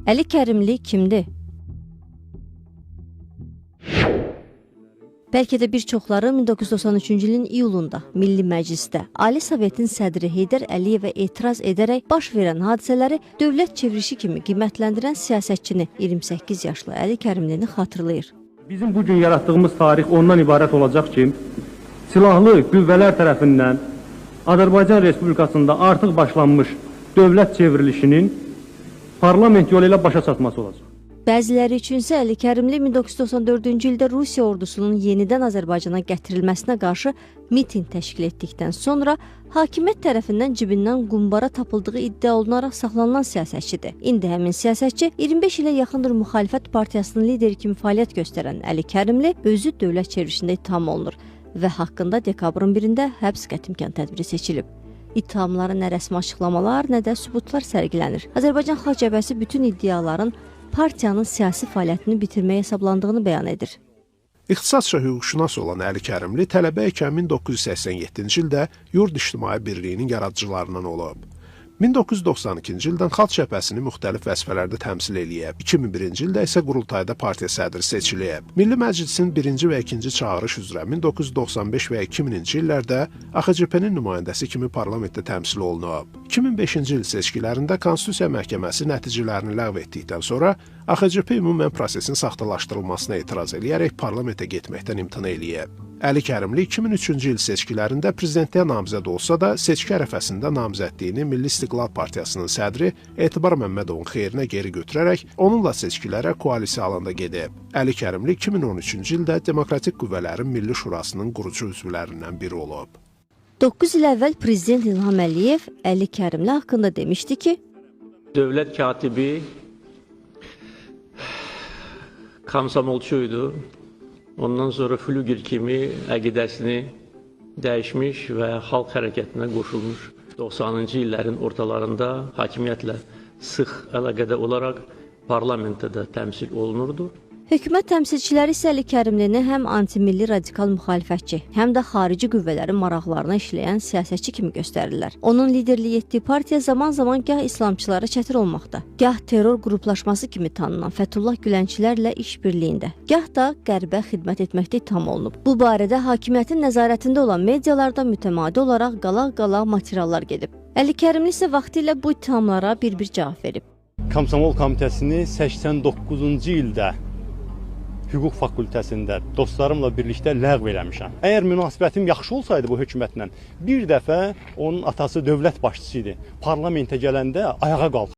Əli Kərimli kimdir? Bəlkə də bir çoxları 1993-cü ilin iyulunda Milli Məclisdə Ali Sovetin sədri Heydər Əliyevə etiraz edərək baş verən hadisələri dövlət çevrilişi kimi qiymətləndirən siyasətçini 28 yaşlı Əli Kərimlini xatırlayır. Bizim bugün yaratdığımız tarix ondan ibarət olacaq ki, silahlı qüvvələr tərəfindən Azərbaycan Respublikasında artıq başlanmış dövlət çevrilişinin parlament yolu ilə başa çatması olacaq. Bəziləri üçünsə Əli Kərimli 1994-cü ildə Rusiya ordusunun yenidən Azərbaycana gətirilməsinə qarşı miting təşkil etdikdən sonra hakimiyyət tərəfindən cibindən qumbara tapıldığı iddia olunaraq saxlanılan siyasətçidir. İndi həmin siyasətçi 25 ilə yaxındır müxalifət partiyasının lideri kimi fəaliyyət göstərən Əli Kərimli özü dövlət çevrilişində ittiham olunur və haqqında dekabrın 1-də həbs qətimkan tədbiri seçilib. İttihamlara nə rəsmi açıqlamalar, nə də sübutlar sərgilənir. Azərbaycan Xalq Cəbhəsi bütün iddiaların partiyanın siyasi fəaliyyətini bitirməyə hesablandığını bəyan edir. İxtisasca hüquqşünas olan Əli Kərimli tələbə ikən 1987-ci ildə Yurd İctimai Birliyinin yaradıcılarından olub. 1992-ci ildən Xalq Cəbhəsini müxtəlif vəzifələrdə təmsil eləyib. 2001-ci ildə isə qurultayda partiya sədri seçilib. Milli Məclisin 1-ci və 2-ci çağırış üzrə 1995 və 2000-ci illərdə AXCP-nin nümayəndəsi kimi parlamentdə təmsil olunub. 2005-ci il seçkilərində Konstitusiya Məhkəməsi nəticələrini ləğv etdikdən sonra AXCP ümumən prosesin saxtalaşdırılmasına etiraz edərək parlamentə getməkdən imtina eləyib. Əli Kərimli 2003-cü il seçkilərində prezidentliyə namizəd olsa da, seçki ərəfəsində namizədliyini Milli İstiqlal Partiyasının sədri Etibar Məmmədovun xeyrinə geri götürərək onunla seçkilərə koalisiya alanda gedib. Əli Kərimli 2013-cü ildə Demokratik Qüvvələrin Milli Şurasının qurucu üzvlərindən biri olub. 9 il əvvəl Prezident İlham Əliyev Əli Kərimli haqqında demişdi ki, dövlət katibi komsomolçuydu. Ondan sonra flügel kimi əqidəsini dəyişmiş və xalq hərəkətinə qoşulmuş. 90-cı illərin ortalarında hakimiyyətlə sıx əlaqədə olaraq parlamentdə də təmsil olunurdu. Hökumət təmsilçiləri isə Əli Kərimlini həm antimilli radikal müxalifətçi, həm də xarici qüvvələrin maraqlarına işləyən siyasətçi kimi göstərirlər. Onun liderliyi etdiyi partiya zaman-zaman gah islamçılara çətir olmaqda, gah terror qruplaşması kimi tanınan Fəthullah Gülənçilərlə iş birliyində, gah da qərbə xidmət etməkdə ittiham olunub. Bu barədə hakimiyyətin nəzarətində olan medialarda mütəmadi olaraq qalaq-qalaq materiallar gedib. Əli Kərimli isə vaxtilə bu ittihamlara bir-bir cavab verib. Komsomol komitəsini 89-cu ildə hüquq fakültəsində dostlarımla birlikdə ləğv eləmişəm. Əgər münasibətim yaxşı olsaydı bu hökumətlə, bir dəfə onun atası dövlət başçısı idi. Parlamentə gələndə ayağa qalxır.